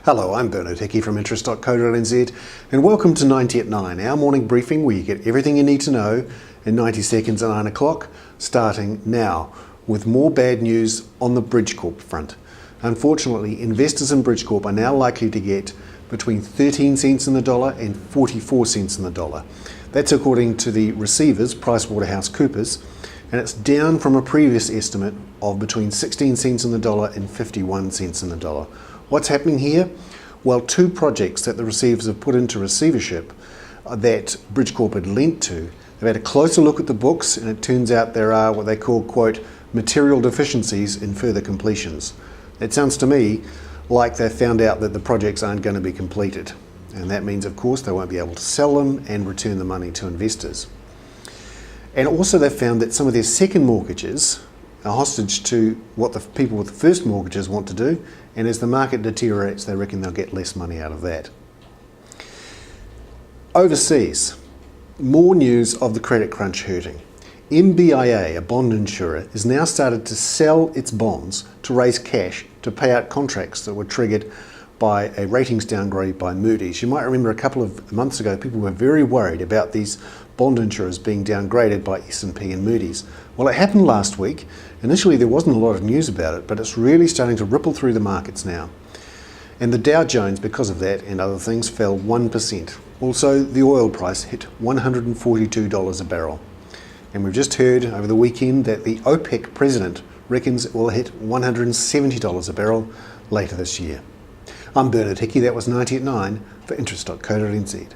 Hello, I'm Bernard Hickey from interest.co.nz and welcome to 90 at 9, our morning briefing where you get everything you need to know in 90 seconds at 9 o'clock, starting now, with more bad news on the Bridgecorp front. Unfortunately, investors in Bridgecorp are now likely to get between 13 cents in the dollar and 44 cents in the dollar. That's according to the receivers, PricewaterhouseCoopers, and it's down from a previous estimate of between 16 cents in the dollar and 51 cents in the dollar. What's happening here? Well, two projects that the receivers have put into receivership that Bridgecorp had lent to, they've had a closer look at the books, and it turns out there are what they call, quote, material deficiencies in further completions. It sounds to me like they've found out that the projects aren't going to be completed. And that means, of course, they won't be able to sell them and return the money to investors. And also they've found that some of their second mortgages are hostage to what the people with the first mortgages want to do, and as the market deteriorates, they reckon they'll get less money out of that. Overseas, more news of the credit crunch hurting. MBIA, a bond insurer, has now started to sell its bonds to raise cash to pay out contracts that were triggered by a ratings downgrade by Moody's. You might remember a couple of months ago, people were very worried about these bond insurers being downgraded by S&P and Moody's. Well, it happened last week. Initially, there wasn't a lot of news about it, but it's really starting to ripple through the markets now. And the Dow Jones, because of that and other things, fell 1%. Also, the oil price hit $142 a barrel. And we've just heard over the weekend that the OPEC president reckons it will hit $170 a barrel later this year. I'm Bernard Hickey, that was 90 at 9 for interest.co.nz.